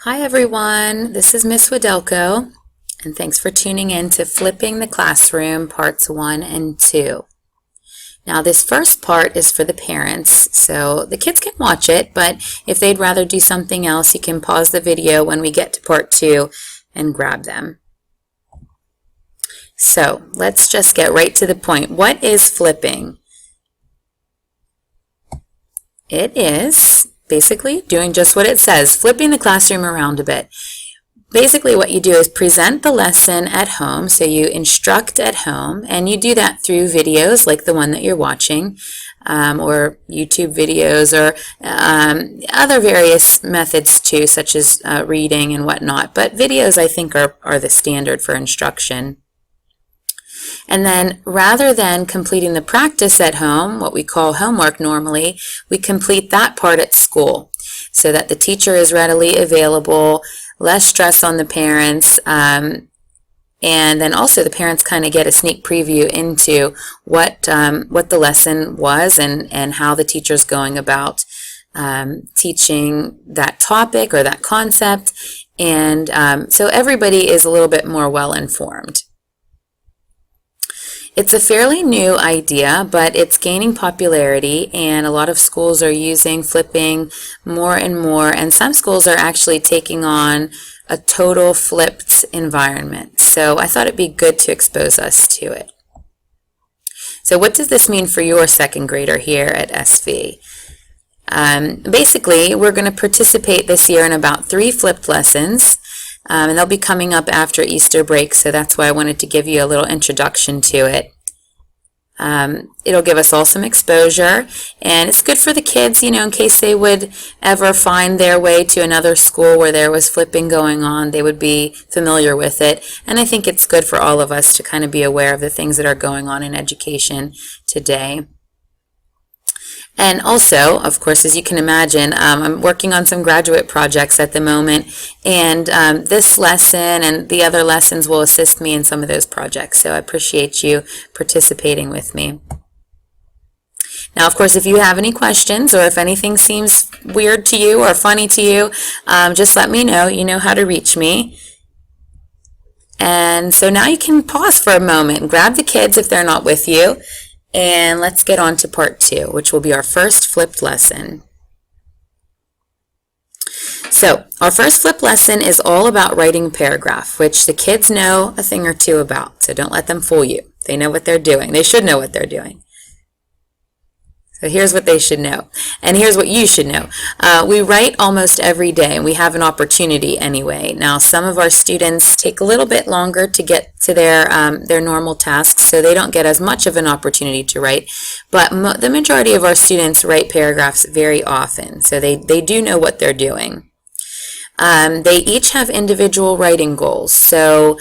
Hi everyone, this is Miss Widelko, and thanks for tuning in to Flipping the Classroom Parts 1 and 2. Now this first part is for the parents, so the kids can watch it, but if they'd rather do something else, you can pause the video when we get to part 2 and grab them. So let's just get right to the point. What is flipping? It is basically doing just what it says, flipping the classroom around a bit. Basically what you do is present the lesson at home, so you instruct at home, and you do that through videos like the one that you're watching, or YouTube videos, or other various methods too, such as reading and whatnot. But videos, I think, are the standard for instruction. And then rather than completing the practice at home, what we call homework normally, we complete that part at school so that the teacher is readily available, less stress on the parents, and then also the parents kind of get a sneak preview into what the lesson was and how the teacher's going about teaching that topic or that concept, and so everybody is a little bit more well informed. It's a fairly new idea, but it's gaining popularity, and a lot of schools are using flipping more and more, and some schools are actually taking on a total flipped environment. So I thought it'd be good to expose us to it. So what does this mean for your second grader here at SV? Basically, we're going to participate this year in about 3 flipped lessons. And they'll be coming up after Easter break, so that's why I wanted to give you a little introduction to it. It'll give us all some exposure, and it's good for the kids, in case they would ever find their way to another school where there was flipping going on, they would be familiar with it. And I think it's good for all of us to kind of be aware of the things that are going on in education today. And also, of course, as you can imagine, I'm working on some graduate projects at the moment, and this lesson and the other lessons will assist me in some of those projects. So I appreciate you participating with me. Now, of course, if you have any questions or if anything seems weird to you or funny to you, just let me know. You know how to reach me. And so now you can pause for a moment and grab the kids if they're not with you. And let's get on to part 2, which will be our first flipped lesson. So, our first flipped lesson is all about writing a paragraph, which the kids know a thing or two about, so don't let them fool you. They know what they're doing. They should know what they're doing. So here's what they should know, and here's what you should know. We write almost every day, and we have an opportunity anyway. Now, some of our students take a little bit longer to get to their normal tasks, so they don't get as much of an opportunity to write, but the majority of our students write paragraphs very often, so they do know what they're doing. They each have individual writing goals, so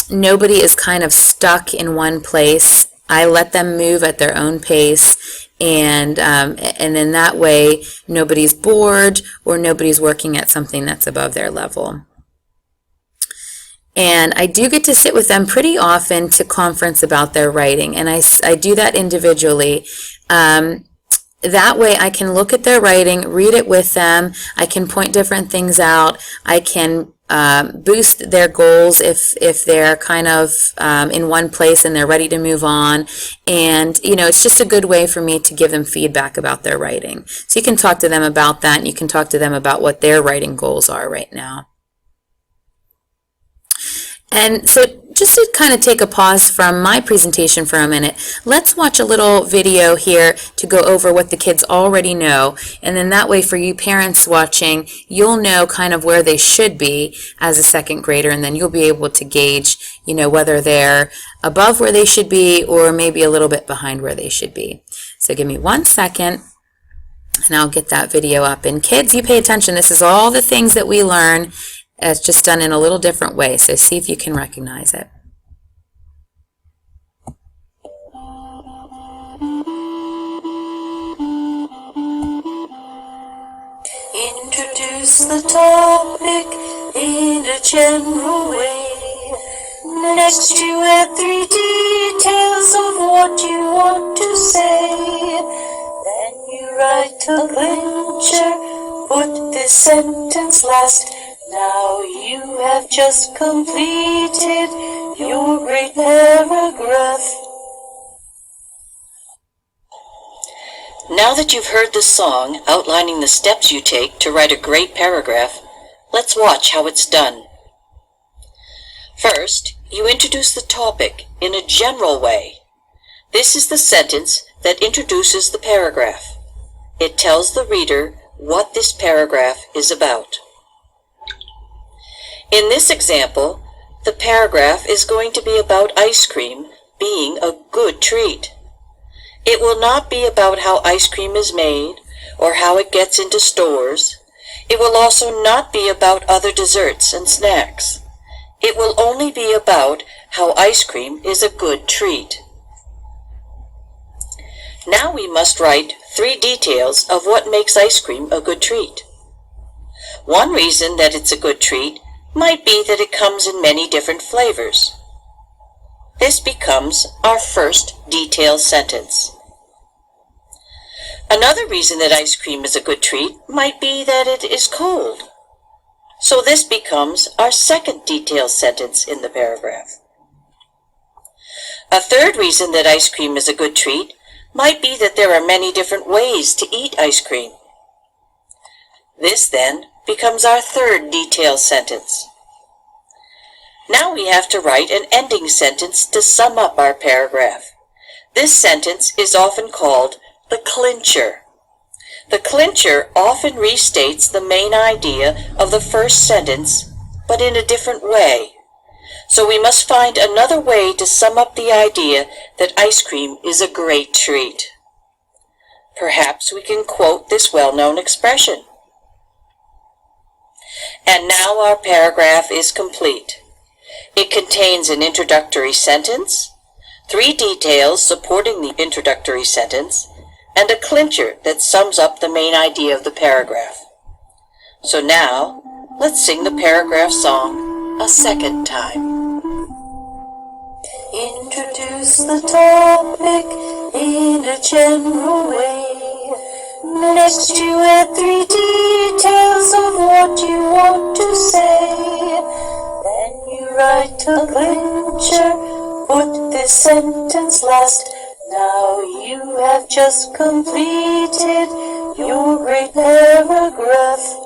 nobody is kind of stuck in one place. I let them move at their own pace, and then that way nobody's bored or nobody's working at something that's above their level. And I do get to sit with them pretty often to conference about their writing, and I do that individually. That way I can look at their writing, read it with them, I can point different things out, I can boost their goals if they're kind of in one place and they're ready to move on. And it's just a good way for me to give them feedback about their writing. So you can talk to them about that, and you can talk to them about what their writing goals are right now. And so just to kind of take a pause from my presentation for a minute, let's watch a little video here to go over what the kids already know, and then that way for you parents watching, you'll know kind of where they should be as a second grader, and then you'll be able to gauge, whether they're above where they should be or maybe a little bit behind where they should be. So give me 1 second, and I'll get that video up. And kids, you pay attention. This is all the things that we learn. It's just done in a little different way, so see if you can recognize it. Introduce the topic in a general way. Next you add 3 details of what you want to say. Then you write a clincher put this sentence last. Now you have just completed your great paragraph. Now that you've heard the song outlining the steps you take to write a great paragraph, let's watch how it's done. First, you introduce the topic in a general way. This is the sentence that introduces the paragraph. It tells the reader what this paragraph is about. In this example, the paragraph is going to be about ice cream being a good treat. It will not be about how ice cream is made or how it gets into stores. It will also not be about other desserts and snacks. It will only be about how ice cream is a good treat. Now we must write 3 details of what makes ice cream a good treat. One reason that it's a good treat might be that it comes in many different flavors. This becomes our first detailed sentence. Another reason that ice cream is a good treat might be that it is cold. So this becomes our second detailed sentence in the paragraph. A third reason that ice cream is a good treat might be that there are many different ways to eat ice cream. This then becomes our third detailed sentence. Now we have to write an ending sentence to sum up our paragraph. This sentence is often called the clincher. The clincher often restates the main idea of the first sentence, but in a different way. So we must find another way to sum up the idea that ice cream is a great treat. Perhaps we can quote this well-known expression. And now our paragraph is complete. It contains an introductory sentence, 3 details supporting the introductory sentence, and a clincher that sums up the main idea of the paragraph. So now, let's sing the paragraph song a second time. Introduce the topic in a general way. Next you add 3 details of what you want to say. Then you write a clincher, put this sentence last. Now you have just completed your great paragraph.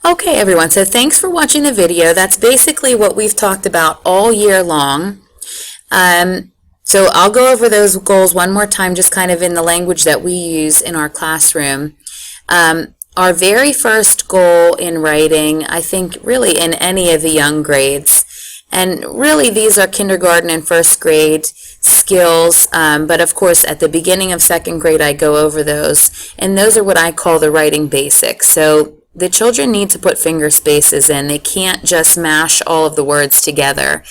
Okay, everyone, so thanks for watching the video. That's basically what we've talked about all year long. So I'll go over those goals one more time, just kind of in the language that we use in our classroom. Our very first goal in writing, I think really in any of the young grades, and really these are kindergarten and first grade skills, but of course at the beginning of second grade I go over those, and those are what I call the writing basics. So the children need to put finger spaces in. They can't just mash all of the words together.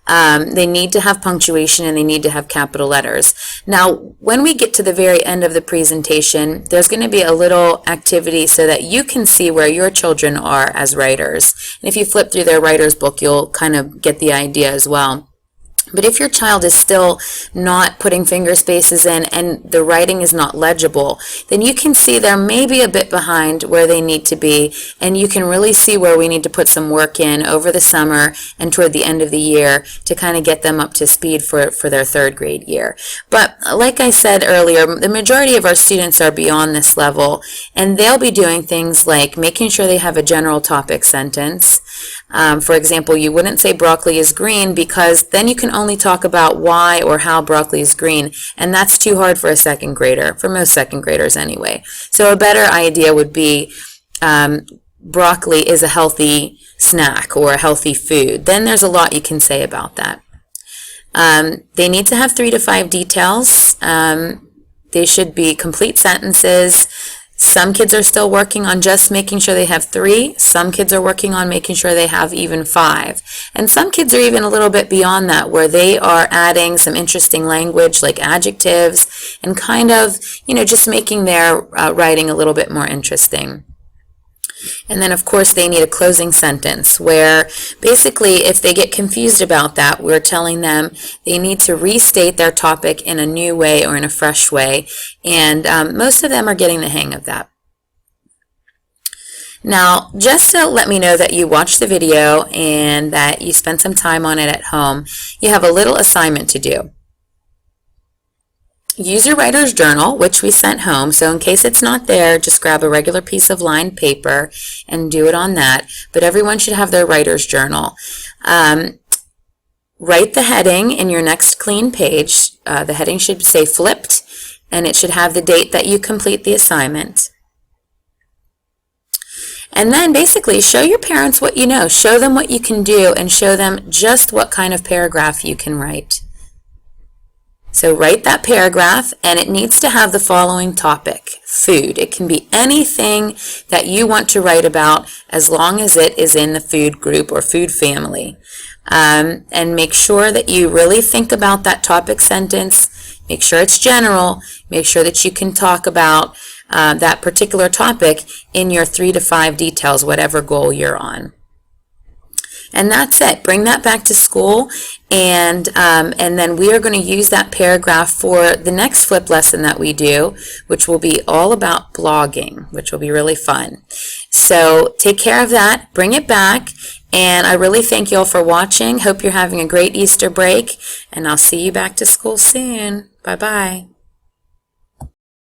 They need to have punctuation and they need to have capital letters. Now, when we get to the very end of the presentation, there's going to be a little activity so that you can see where your children are as writers. And if you flip through their writer's book, you'll kind of get the idea as well. But if your child is still not putting finger spaces in and the writing is not legible, then you can see they're maybe a bit behind where they need to be, and you can really see where we need to put some work in over the summer and toward the end of the year to kind of get them up to speed for their third grade year. But like I said earlier, the majority of our students are beyond this level, and they'll be doing things like making sure they have a general topic sentence. For example, you wouldn't say broccoli is green because then you can only talk about why or how broccoli is green, and that's too hard for a second grader, for most second graders anyway. So a better idea would be broccoli is a healthy snack or a healthy food. Then there's a lot you can say about that. They need to have 3 to 5 details. They should be complete sentences. Some kids are still working on just making sure they have 3. Some kids are working on making sure they have even 5. And some kids are even a little bit beyond that, where they are adding some interesting language like adjectives and kind of, just making their writing a little bit more interesting. And then, of course, they need a closing sentence where basically if they get confused about that, we're telling them they need to restate their topic in a new way or in a fresh way. And most of them are getting the hang of that. Now, just to let me know that you watched the video and that you spent some time on it at home, you have a little assignment to do. Use your writer's journal, which we sent home, so in case it's not there, just grab a regular piece of lined paper and do it on that. But everyone should have their writer's journal. Write the heading in your next clean page. The heading should say flipped, and it should have the date that you complete the assignment. And then basically show your parents what you know. Show them what you can do and show them just what kind of paragraph you can write. So write that paragraph, and it needs to have the following topic: food. It can be anything that you want to write about as long as it is in the food group or food family. And make sure that you really think about that topic sentence. Make sure it's general. Make sure that you can talk about that particular topic in your 3 to 5 details, whatever goal you're on. And that's it. Bring that back to school, and then we are going to use that paragraph for the next flip lesson that we do, which will be all about blogging, which will be really fun. So take care of that. Bring it back. And I really thank you all for watching. Hope you're having a great Easter break, and I'll see you back to school soon. Bye-bye.